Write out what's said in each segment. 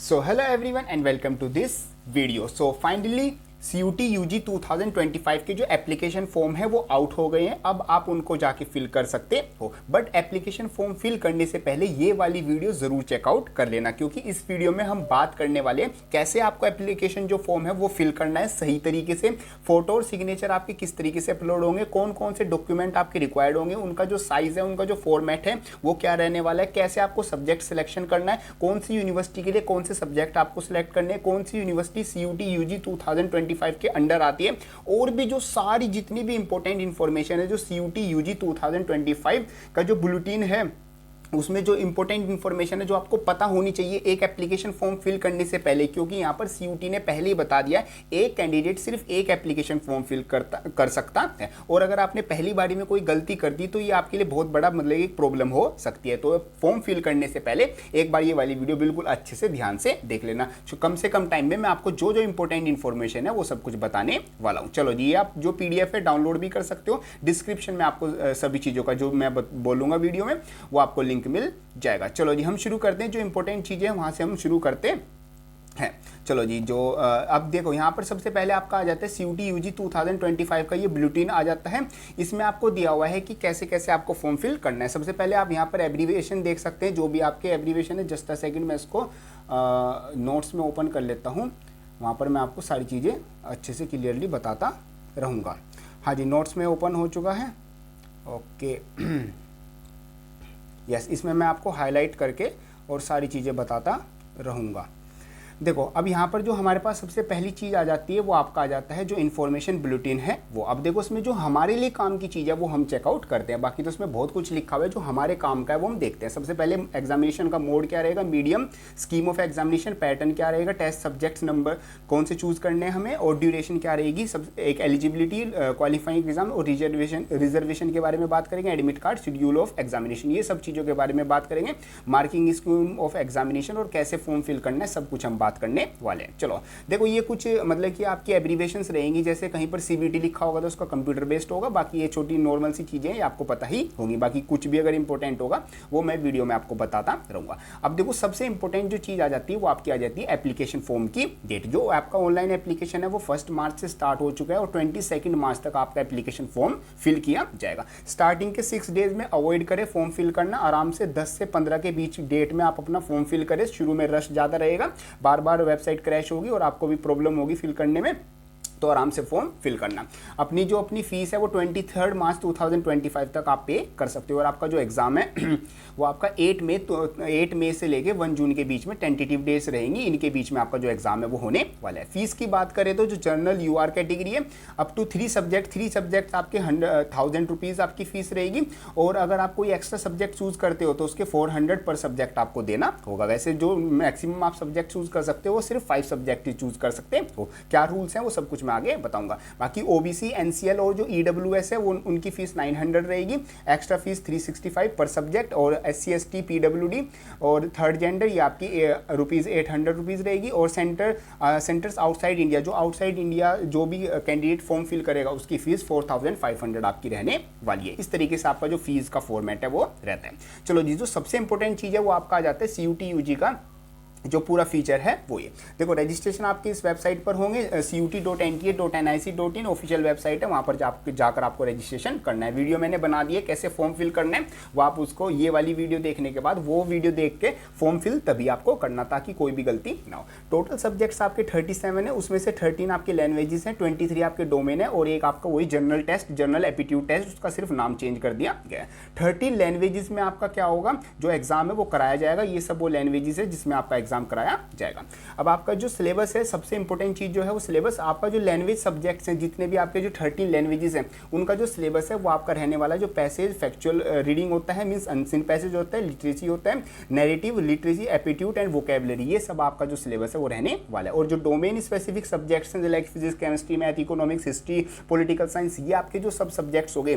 So hello everyone and welcome to this video. So finally CUT UG 2025 के जो application form है वो out हो गए हैं। अब आप उनको जाके फिल कर सकते हो, बट एप्लीकेशन फॉर्म फिल करने से पहले ये वाली वीडियो जरूर चेकआउट कर लेना, क्योंकि इस वीडियो में हम बात करने वाले हैं कैसे आपको एप्लीकेशन जो फॉर्म है वो फिल करना है सही तरीके से। फोटो और सिग्नेचर आपके किस तरीके से अपलोड होंगे, कौन कौन से डॉक्यूमेंट आपके रिक्वायर्ड होंगे, उनका जो साइज है, उनका जो फॉर्मेट है वो क्या रहने वाला है, कैसे आपको सब्जेक्ट सिलेक्शन करना है, कौन सी यूनिवर्सिटी के लिए कौन से सब्जेक्ट आपको सिलेक्ट करने हैं, कौन सी यूनिवर्सिटी CUT UG 2025 के अंडर आती है, और भी जो सारी जितनी भी इंपॉर्टेंट इंफॉर्मेशन है जो CUT UG 2025 का जो बुलेटिन है उसमें जो इंपॉर्टेंट इन्फॉर्मेशन है जो आपको पता होनी चाहिए एक एप्लीकेशन फॉर्म फिल करने से पहले, क्योंकि यहाँ पर CUT ने पहले ही बता दिया एक कैंडिडेट सिर्फ एक एप्लीकेशन फॉर्म फिल कर सकता है, और अगर आपने पहली बारी में कोई गलती कर दी तो ये आपके लिए बहुत बड़ा मतलब एक प्रॉब्लम हो सकती है। तो फॉर्म फिल करने से पहले एक बार ये वाली वीडियो बिल्कुल अच्छे से ध्यान से देख लेना। कम से कम टाइम में मैं आपको जो जो इंपॉर्टेंट इन्फॉर्मेशन है वो सब कुछ बताने वाला हूँ। चलो जी, आप जो PDF है डाउनलोड भी कर सकते हो, डिस्क्रिप्शन में आपको सभी चीज़ों का जो मैं बोलूँगा वीडियो में वो आपको लिंक मिल जाएगा। चलो जी, हम शुरू करते हैं। जो इंपॉर्टेंट चीजें हैं वहां से हम शुरू करते हैं। चलो जी, जो अब देखो यहाँ पर सबसे पहले आपका आ जाता है CUT UG 2025 का ये बुलेटिन आ जाता है। इसमें आपको दिया हुआ है कि कैसे कैसे आपको फॉर्म फिल करना है। सबसे पहले आप यहाँ पर एब्रीविएशन देख सकते हैं, जो भी आपके एब्रीविएशन है। जस्ट अ सेकंड, मैं इसको नोट्स में ओपन कर लेता हूँ, वहाँ पर मैं आपको सारी चीज़ें अच्छे से क्लियरली बताता रहूँगा। हाँ जी, नोट्स में ओपन हो चुका है। ओके यस, इसमें मैं आपको हाईलाइट करके और सारी चीज़ें बताता रहूँगा। देखो, अब यहाँ पर जो हमारे पास सबसे पहली चीज़ आ जाती है वो आपका आ जाता है जो इन्फॉर्मेशन बुलेटिन है वो। अब देखो, इसमें जो हमारे लिए काम की चीज़ है वो हम चेकआउट करते हैं, बाकी तो इसमें बहुत कुछ लिखा हुआ है जो हमारे काम का है वो हम देखते हैं। सबसे पहले एग्जामिनेशन का मोड क्या रहेगा, medium, scheme of examination, pattern क्या रहेगा, टेस्ट सब्जेक्ट्स नंबर कौन से चूज़ करने हैं हमें, और ड्यूरेशन क्या रहेगी, सब एक एलिजिबिलिटी, क्वालिफाइंग एग्जाम और रिजर्वेशन के बारे में बात करेंगे, admit card, schedule of examination, ये सब चीज़ों के बारे में बात करेंगे, मार्किंग स्कीम ऑफ एग्जामिनेशन और कैसे फॉर्म फिल करना है, सब कुछ हम बात करने वाले हैं। चलो देखो, ये कुछ मतलब कि आपकी एब्रीविएशंस रहेंगी। जैसे कहीं पर CBT लिखा होगा तो उसका कंप्यूटर बेस्ड होगा, बाकी ये छोटी नॉर्मल सी चीजें हैं आपको पता ही होंगी। बाकी कुछ भी अगर इंपॉर्टेंट होगा वो मैं वीडियो में आपको बताता रहूंगा। अब देखो, सबसे इंपॉर्टेंट जो चीज आ जाती है वो आपकी आ जाती है एप्लीकेशन फॉर्म की डेट। जो आपका ऑनलाइन एप्लीकेशन है वो 1 मार्च से स्टार्ट हो चुका है और 22 मार्च तक आपका एप्लीकेशन फॉर्म फिल किया जाएगा। स्टार्टिंग के 6 डेज में अवॉइड करें फॉर्म फिल करना, आराम से 10 से 15 के बीच डेट में आप अपना फॉर्म फिल करें। शुरू में रश ज़्यादा रहेगा, बार बार वेबसाइट क्रैश होगी और आपको भी प्रॉब्लम होगी फिल करने में, तो आराम से फॉर्म फिल करना। अपनी फीस है वो 23 मार्च 2025 तक आप पे कर सकते हो, और आपका जो एग्ज़ाम है वो आपका 8 मई से लेके 1 जून के बीच में टेंटेटिव डेज रहेंगी। इनके बीच में आपका जो एग्ज़ाम है वो होने वाला है। फीस की बात करें तो जो जनरल UR कैटेगरी है अप टू 3 सब्जेक्ट आपके 1000 रुपीज़ आपकी फीस रहेगी, और अगर आप कोई एक्स्ट्रा सब्जेक्ट चूज़ करते हो तो उसके 400 पर सब्जेक्ट आपको देना होगा। वैसे जो मैक्सिमम आप सब्जेक्ट चूज़ कर सकते हो वो सिर्फ 5 सब्जेक्ट ही चूज़ कर सकते हो। क्या रूल्स हैं वो सब कुछ मैं आगे बताऊंगा। बाकी OBC, NCL और जो EWS है वो उनकी फीस 900 रहेगी, एक्स्ट्रा फीस 365 पर सब्जेक्ट, और SC ST PWD और थर्ड जेंडर ये आपकी ₹800 रहेगी, और सेंटर्स आउटसाइड इंडिया, जो आउटसाइड इंडिया जो भी कैंडिडेट फॉर्म फिल करेगा उसकी फीस 4500 आपकी रहने वाली है। इस तरीके से आपका जो फीस का फॉर्मेट है वो रहता है। चलो जी, जो सबसे इंपॉर्टेंट चीज़ है वो आपका आ जाता है CUT UG का जो पूरा फीचर है वो ये। देखो, रजिस्ट्रेशन आपकी इस वेबसाइट पर होंगे, CUT.nta.nic.in ऑफिशियल वेबसाइट है, वहाँ पर जाकर आपको रजिस्ट्रेशन करना है। वीडियो मैंने बना दी है कैसे फॉर्म फिल करना है, वो आप उसको ये वाली वीडियो देखने के बाद वो वीडियो देख के फॉर्म फिल तभी आपको करना, ताकि कोई भी गलती ना हो। टोटल सब्जेक्ट्स आपके 37 है, उसमें से 13 आपके लैंग्वेजेस हैं, 23 आपके डोमेन है, और एक आपका वही general test, general aptitude test, उसका सिर्फ नाम चेंज कर दिया गया है। 13 लैंग्वेजेस में आपका क्या होगा, जो एग्जाम है वो कराया जाएगा। ये सब वो लैंग्वेजेस है जिसमें आपका एग्जाम कराया जाएगा। अब आपका जो सिलेबस है, सबसे इंपॉर्टेंट चीज जो है वो सिलेबस, आपका जो लैंग्वेज सब्जेक्ट्स हैं जितने भी आपके जो 13 लैंग्वेजेस हैं उनका जो सिलेबस है वो आपका रहने वाला है। जो पैसेज फैक्चुअल रीडिंग होता है, मींस अनसीन पैसेज होता है, लिटरेसी होता है, narrative, literacy, aptitude and vocabulary, ये सब आपका जो सिलेबस है वो रहने वाला है। और जो डोमेन स्पेसिफिक सब्जेक्ट्स हैं like physics, chemistry, math, economics, history, political science, ये आपके जो सब सब्जेक्ट्स हो गए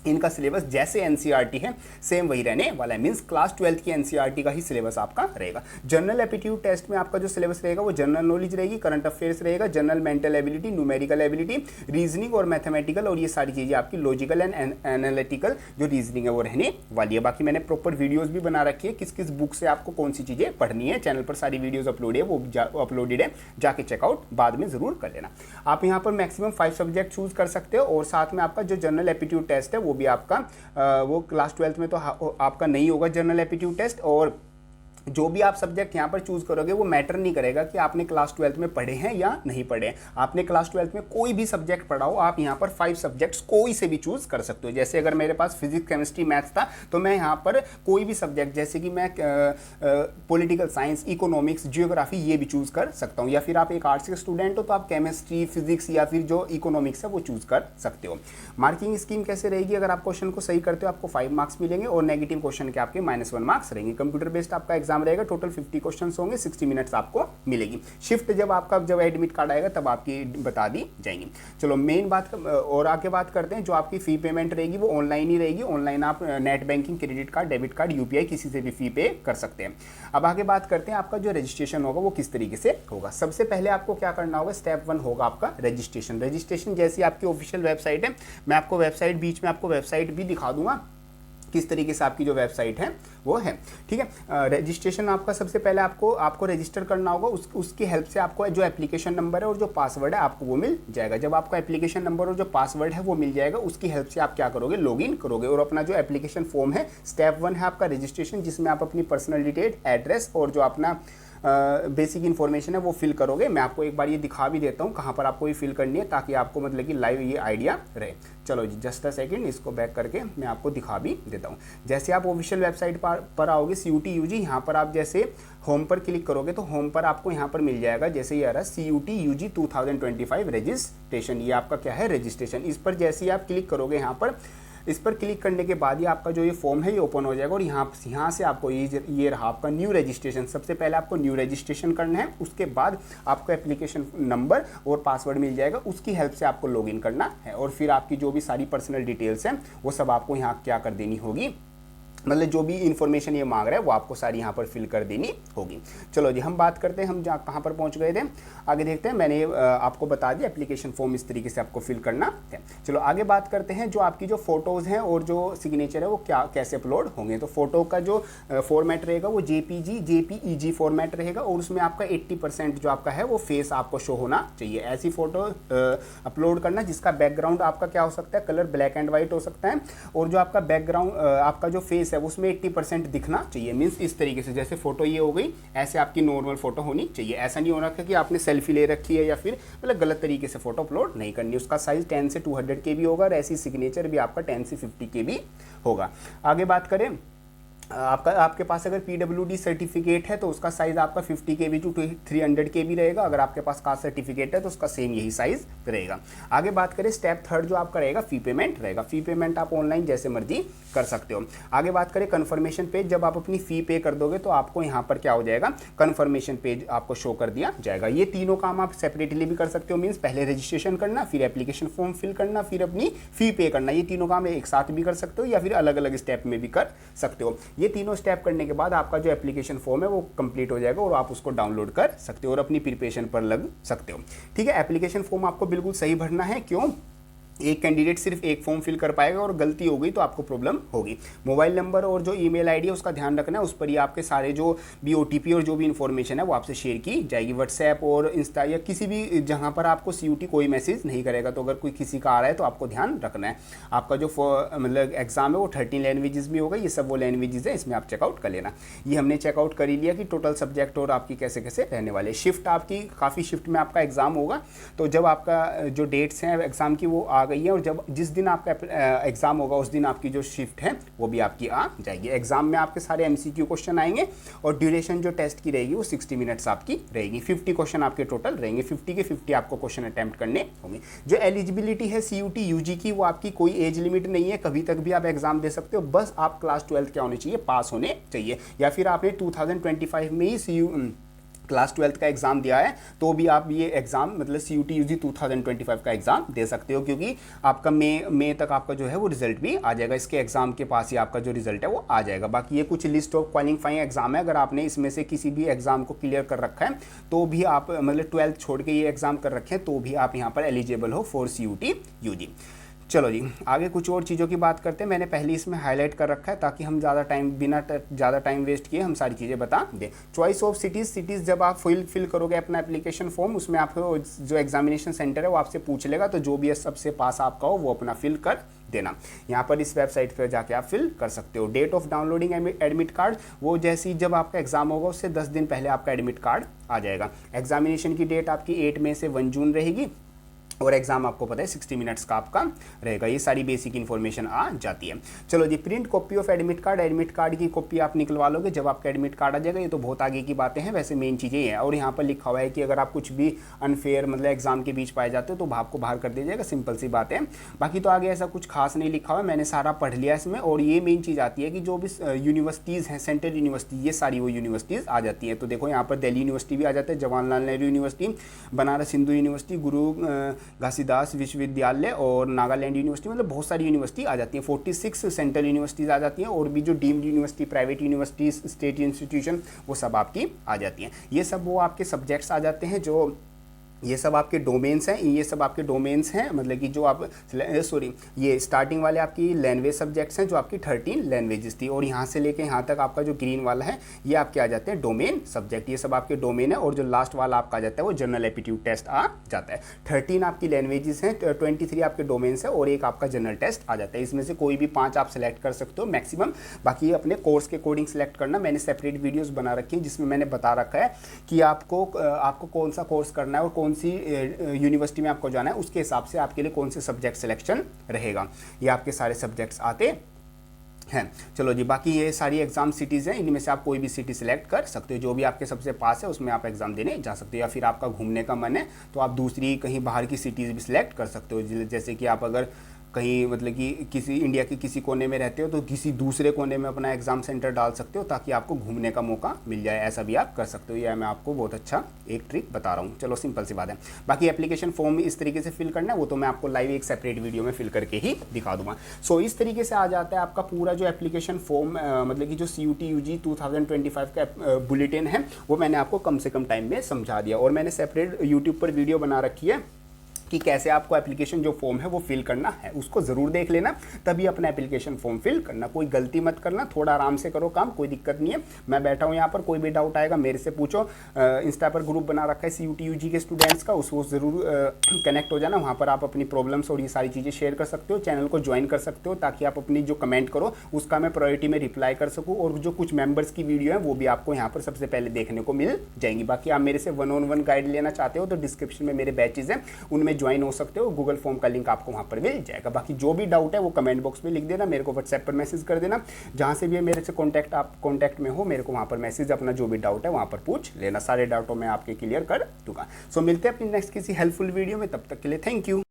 इनका सिलेबस जैसे एनसीईआरटी है सेम वही रहने वाला है, मींस क्लास 12th की एनसीईआरटी का ही सिलेबस आपका रहेगा। जनरल एप्टीट्यूड टेस्ट में आपका जो सिलेबस रहेगा वो जनरल नॉलेज रहेगी, करंट अफेयर्स रहेगा, general mental ability, numerical ability, reasoning और मैथमेटिकल, और ये सारी चीज़ें आपकी लॉजिकल एंड एनालिटिकल जो रीजनिंग है वो रहने वाली है। बाकी मैंने प्रॉपर वीडियोज़ भी बना रखी है किस किस बुक से आपको कौन सी चीज़ें पढ़नी है, चैनल पर सारी वीडियोज़ अपलोड है, वो अपलोडेड है, जाके चेकआउट बाद में ज़रूर कर लेना। आप यहाँ पर मैक्सिमम 5 सब्जेक्ट चूज कर सकते हो, और साथ में आपका जो जनरल एप्टीट्यूड टेस्ट है वो भी आपका वो क्लास 12th में तो आपका नहीं होगा जनरल एप्टीट्यूड टेस्ट, और जो भी आप सब्जेक्ट यहाँ पर चूज करोगे वो मैटर नहीं करेगा कि आपने क्लास 12th में पढ़े हैं या नहीं पढ़े हैं। आपने क्लास 12th में कोई भी सब्जेक्ट पढ़ा हो, आप यहाँ पर 5 सब्जेक्ट्स कोई से भी चूज कर सकते हो। जैसे अगर मेरे पास फिजिक्स, केमिस्ट्री, मैथ्स था तो मैं यहाँ पर कोई भी सब्जेक्ट, जैसे कि मैं पॉलिटिकल साइंस, इकोनॉमिक्स, जियोग्राफी, ये भी चूज कर सकता हूँ। या फिर आप एक आर्ट्स के स्टूडेंट हो तो आप केमिस्ट्री, फिजिक्स या फिर जो इकोनॉमिक्स है वो चूज कर सकते हो। मार्किंग स्कीम कैसे रहेगी, अगर आप क्वेश्चन को सही करते हो आपको 5 मार्क्स मिलेंगे, और नेगेटिव क्वेश्चन के आपके -1 मार्क्स रहेंगे। कंप्यूटर बेस्ड आपका एग्जाम रहेगा, टोटल 50 क्वेश्चंस होंगे, 60 मिनट्स आपको मिलेगी। शिफ्ट जब एडमिट कार्ड आएगा तब आपकी बता दी जाएंगी। चलो मेन बात और आगे बात करते हैं। जो आपकी फी पेमेंट रहेगी वो ऑनलाइन ही रहेगी। ऑनलाइन आप net banking, credit card, debit card, UPI किसी से भी फी पे कर सकते हैं। अब आगे बात करते हैं आपका जो रजिस्ट्रेशन होगा वो किस तरीके से होगा। सबसे पहले आपको क्या करना होगा, स्टेप 1 होगा आपका रजिस्ट्रेशन। रजिस्ट्रेशन जैसी आपकी ऑफिशियल वेबसाइट है, मैं आपको वेबसाइट बीच में आपको वेबसाइट भी दिखा दूंगा किस तरीके से आपकी जो वेबसाइट है वो है, ठीक है। रजिस्ट्रेशन आपका सबसे पहले आपको रजिस्टर करना होगा। उसकी हेल्प से आपको जो एप्लीकेशन नंबर है और जो पासवर्ड है आपको वो मिल जाएगा। जब आपका एप्लीकेशन नंबर और जो पासवर्ड है वो मिल जाएगा, उसकी हेल्प से आप क्या करोगे, लॉगिन करोगे, और अपना जो एप्लीकेशन फॉर्म है, स्टेप 1 है आपका रजिस्ट्रेशन, जिसमें आप अपनी पर्सनल डिटेल, एड्रेस और जो अपना बेसिक इन्फॉर्मेशन है वो फिल करोगे। मैं आपको एक बार ये दिखा भी देता हूँ कहाँ पर आपको ये फिल करनी है, ताकि आपको मतलब कि लाइव ये आइडिया रहे। चलो जी, जस्ट अ सेकंड, इसको बैक करके मैं आपको दिखा भी देता हूँ। जैसे आप ऑफिशियल वेबसाइट पर आओगे CUT UG, यहाँ पर आप जैसे होम पर क्लिक करोगे तो होम पर आपको यहाँ पर मिल जाएगा, जैसे ये आ रहा है CUT UG 2025 रजिस्ट्रेशन, ये आपका क्या है, रजिस्ट्रेशन। इस पर जैसे ही आप क्लिक करोगे, यहाँ पर इस पर क्लिक करने के बाद ही आपका जो ये फॉर्म है ये ओपन हो जाएगा, और यहाँ से आपको ये रहा आपका न्यू रजिस्ट्रेशन। सबसे पहले आपको न्यू रजिस्ट्रेशन करना है, उसके बाद आपको एप्लीकेशन नंबर और पासवर्ड मिल जाएगा, उसकी हेल्प से आपको लॉगिन करना है, और फिर आपकी जो भी सारी पर्सनल डिटेल्स हैं वो सब आपको यहाँ क्या कर देनी होगी, मतलब जो भी इन्फॉर्मेशन ये मांग रहा है वो आपको सारी यहाँ पर फिल कर देनी होगी। चलो जी, हम बात करते हैं हम जहाँ कहाँ पर पहुँच गए थे, आगे देखते हैं। मैंने आपको बता दिया एप्लीकेशन फॉर्म इस तरीके से आपको फिल करना है। चलो आगे बात करते हैं, जो आपकी जो फोटोज़ हैं और जो सिग्नेचर है वो कैसे अपलोड होंगे। तो फोटो का जो फॉर्मेट रहेगा वो JPEG फॉर्मेट रहेगा, और उसमें आपका 80% जो आपका है वो फेस आपको शो होना चाहिए। ऐसी फोटो अपलोड करना जिसका बैकग्राउंड आपका क्या हो सकता है, कलर ब्लैक एंड वाइट हो सकता है, और जो आपका बैकग्राउंड आपका जो फेस है उसमें 80% दिखना चाहिए। मींस इस तरीके से, जैसे फोटो ये हो गई, ऐसे आपकी नॉर्मल फोटो होनी चाहिए। ऐसा नहीं हो रखा कि आपने सेल्फी ले रखी है या फिर मतलब गलत तरीके से फोटो अपलोड नहीं करनी। उसका साइज 10 से 200 KB होगा, और ऐसी सिग्नेचर भी आपका 10 से 50 KB होगा। आगे बात करें, आपके पास अगर PWD सर्टिफिकेट है तो उसका साइज आपका 50 KB टू 300 KB रहेगा। अगर आपके पास कास्ट सर्टिफिकेट है तो उसका सेम यही साइज रहेगा। आगे बात करें, स्टेप 3 जो आपका रहेगा फी पेमेंट रहेगा। फी पेमेंट आप ऑनलाइन जैसे मर्जी कर सकते हो। आगे बात करें कन्फर्मेशन पेज, जब आप अपनी फ़ी पे कर दोगे तो आपको यहाँ पर क्या हो जाएगा, कन्फर्मेशन पेज आपको शो कर दिया जाएगा। ये तीनों काम आप सेपरेटली भी कर सकते हो, मीन्स पहले रजिस्ट्रेशन करना, फिर एप्लीकेशन फॉर्म फिल करना, फिर अपनी फ़ी पे करना। ये तीनों काम एक साथ भी कर सकते हो या फिर अलग अलग स्टेप में भी कर सकते हो। ये तीनों स्टेप करने के बाद आपका जो एप्लीकेशन फॉर्म है वो कंप्लीट हो जाएगा, और आप उसको डाउनलोड कर सकते हो और अपनी प्रिपरेशन पर लग सकते हो। ठीक है, एप्लीकेशन फॉर्म आपको बिल्कुल सही भरना है। क्यों, एक कैंडिडेट सिर्फ एक फॉर्म फिल कर पाएगा, और गलती हो गई तो आपको प्रॉब्लम होगी। मोबाइल नंबर और जो ईमेल आईडी है उसका ध्यान रखना है, उस पर ही आपके सारे जो भी OTP और जो भी इन्फॉर्मेशन है वो आपसे शेयर की जाएगी। व्हाट्सएप और इंस्टा या किसी भी जहां पर आपको CUT कोई मैसेज नहीं करेगा। तो अगर कोई किसी का आ रहा है तो आपको ध्यान रखना है। आपका जो मतलब एग्जाम है वो 13 लैंग्वेजेस में होगा। ये सब वो लैंग्वेजेस है, इसमें आप चेकआउट कर लेना। ये हमने चेकआउट कर ही लिया कि टोटल सब्जेक्ट और आपकी कैसे कैसे रहने वाले। शिफ्ट आपकी काफ़ी शिफ्ट में आपका एग्जाम होगा, तो जब आपका जो डेट्स हैं एग्जाम की वो आ गई है, और जब जिस दिन आपका एग्जाम होगा उस दिन आपकी जो शिफ्ट है वो भी आपकी आ जाएगी। एग्जाम में आपके सारे MCQ क्वेश्चन आएंगे, और ड्यूरेशन जो टेस्ट की रहेगी वो 60 मिनट्स आपकी रहेगी। 50 क्वेश्चन आपके टोटल रहेंगे, 50 के 50 आपको क्वेश्चन अटेम्प्ट करने होंगे। जो एलिजिबिलिटी है CUT UG की, वो आपकी कोई एज लिमिट नहीं है, कभी तक भी आप एग्जाम दे सकते हो। बस आप क्लास 12 क्या होने चाहिए, पास होने चाहिए, या फिर आपने 2025 में ही क्लास 12th का एग्ज़ाम दिया है तो भी आप ये एग्ज़ाम मतलब CUT UG 2025 का एग्ज़ाम दे सकते हो, क्योंकि आपका मई तक आपका जो है वो रिजल्ट भी आ जाएगा। इसके एग्ज़ाम के पास ही आपका जो रिजल्ट है वो आ जाएगा। बाकी ये कुछ लिस्ट ऑफ क्वालिफाइंग एग्ज़ाम है, अगर आपने इसमें से किसी भी एग्ज़ाम को क्लियर कर रखा है तो भी आप मतलब 12th छोड़ के ये एग्ज़ाम कर रखे हैं तो भी आप यहाँ पर एलिजिबल हो फॉर CUT UG। चलो जी, आगे कुछ और चीज़ों की बात करते हैं। मैंने पहले इसमें हाईलाइट कर रखा है ताकि हम ज़्यादा टाइम वेस्ट किए हम सारी चीज़ें बता दें। चॉइस ऑफ सिटीज़ जब आप फिल करोगे अपना एप्लीकेशन फॉर्म, उसमें आपको जो एग्जामिनेशन सेंटर है वो आपसे पूछ लेगा, तो जो भी सबसे पास आपका हो वो अपना फिल कर देना। यहाँ पर इस वेबसाइट पर जाके आप फिल कर सकते हो। Date of downloading admit card, वो जैसे ही जब आपका एग्जाम होगा उससे 10 दिन पहले आपका एडमिट कार्ड आ जाएगा। एग्जामिनेशन की डेट आपकी 8 मई से 1 जून रहेगी और एग्जाम आपको पता है 60 मिनट्स का आपका रहेगा। ये सारी बेसिक इन्फॉर्मेशन आ जाती है। चलो जी, print copy of admit card की कॉपी आप निकलवा लोगे जब आपका एडमिट कार्ड आ जाएगा। ये तो बहुत आगे की बातें हैं, वैसे मेन चीज़ें ये हैं। और यहाँ पर लिखा हुआ है कि अगर आप कुछ भी अनफेयर मतलब एग्जाम के बीच पाए जाते हो तो आपको बाहर कर दिया जाएगा, सिंपल सी बात है। बाकी तो आगे ऐसा कुछ खास नहीं लिखा हुआ है, मैंने सारा पढ़ लिया इसमें। और ये मेन चीज़ आती है कि जो भी यूनिवर्सिटीज़ हैं, सेंट्रल यूनिवर्सिटी, ये सारी वो यूनिवर्सिटीज़ आ जाती हैं। तो देखो यहाँ पर दिल्ली यूनिवर्सिटी भी आ जाता है, जवाहरलाल नेहरू यूनिवर्सिटी, बनारस हिंदू यूनिवर्सिटी, गुरु घासीदास विश्वविद्यालय और नागालैंड यूनिवर्सिटी, मतलब बहुत सारी यूनिवर्सिटी आ जाती हैं। 46 सेंट्रल यूनिवर्सिटीज़ आ जाती हैं और भी जो deemed university, private universities, state institution, वो सब आपकी आ जाती हैं। ये सब वो आपके सब्जेक्ट्स आ जाते हैं, जो ये सब आपके डोमेन्स हैं। ये सब आपके डोमेन्स हैं, मतलब कि जो आप ये स्टार्टिंग वाले आपकी लैंग्वेज सब्जेक्ट्स हैं, जो आपकी 13 लैंग्वेजेस थी। और यहाँ से लेके यहाँ तक आपका जो ग्रीन वाला है ये आपके आ जाते हैं डोमेन सब्जेक्ट। ये सब आपके डोमेन है। और जो लास्ट वाला आपका आ जाता है वो जनरल एप्टीट्यूड टेस्ट आ जाता है। 13 आपकी लैंग्वेजेस हैं, 23 आपके डोमेन्स है और एक आपका जनरल टेस्ट आ जाता है। इसमें से कोई भी 5 आप सेलेक्ट कर सकते हो मैक्सिमम। बाकी अपने कोर्स के अकॉर्डिंग सेलेक्ट करना। मैंने सेपरेट वीडियोज़ बना रखी हैं जिसमें मैंने बता रखा है कि आपको कौन सा कोर्स करना है और कौन सी यूनिवर्सिटी में आपको जाना है, उसके हिसाब से आपके लिए कौन से सब्जेक्ट सिलेक्शन रहेगा। ये आपके सारे सब्जेक्ट्स आते हैं। चलो जी, बाकी ये सारी एग्जाम सिटीज़ हैं, इनमें से आप कोई भी सिटी सिलेक्ट कर सकते हो। जो भी आपके सबसे पास है उसमें आप एग्जाम देने जा सकते हो। या फिर आपका घूमने का मन है तो आप दूसरी कहीं बाहर की सिटीज़ भी सिलेक्ट कर सकते हो। जैसे कि आप अगर कहीं मतलब कि किसी इंडिया के किसी कोने में रहते हो तो किसी दूसरे कोने में अपना एग्जाम सेंटर डाल सकते हो ताकि आपको घूमने का मौका मिल जाए। ऐसा भी आप कर सकते हो। यह मैं आपको बहुत अच्छा एक ट्रिक बता रहा हूँ। चलो, सिंपल सी बात है। बाकी एप्लीकेशन फॉर्म इस तरीके से फिल करना है, वो तो मैं आपको लाइव एक सेपरेट वीडियो में फिल करके ही दिखा दूंगा। सो इस तरीके से आ जाता है आपका पूरा जो एप्लीकेशन फॉर्म, मतलब कि जो CUT UG 2025 का बुलेटिन है वो मैंने आपको कम से कम टाइम में समझा दिया। और मैंने सेपरेट यूट्यूब पर वीडियो बना रखी है कि कैसे आपको एप्लीकेशन जो फॉर्म है वो फिल करना है, उसको ज़रूर देख लेना, तभी अपना एप्लीकेशन फॉर्म फिल करना। कोई गलती मत करना, थोड़ा आराम से करो काम, कोई दिक्कत नहीं है। मैं बैठा हूँ यहाँ पर, कोई भी डाउट आएगा मेरे से पूछो। इंस्टा पर ग्रुप बना रखा है CUT UG के स्टूडेंट्स का, उसको ज़रूर कनेक्ट हो जाना। वहाँ पर आप अपनी प्रॉब्लम्स और ये सारी चीज़ें शेयर कर सकते हो। चैनल को ज्वाइन कर सकते हो ताकि आप अपनी जो कमेंट करो उसका मैं प्रायोरिटी में रिप्लाई कर सकूँ। और जो कुछ मेंबर्स की वीडियो है वो भी आपको यहाँ पर सबसे पहले देखने को मिल जाएंगी। बाकी आप मेरे से 1-on-1 गाइड लेना चाहते हो तो डिस्क्रिप्शन में मेरे बैचेज हैं, उनमें ज्वाइन हो सकते हो। गूगल फॉर्म का लिंक आपको वहां पर मिल जाएगा। बाकी जो भी डाउट है वो कमेंट बॉक्स में लिख देना, मेरे को व्हाट्सएप पर मैसेज कर देना। जहां से भी मेरे से आप कॉन्टैक्ट में हो, मेरे को वहां पर मैसेज अपना जो भी डाउट है वहां पर पूछ लेना। सारे डाउटों में आपके क्लियर कर दूंगा। सो मिलते हैं अपनी नेक्स्ट किसी हेल्पफुल वीडियो में, तब तक के लिए थैंक यू।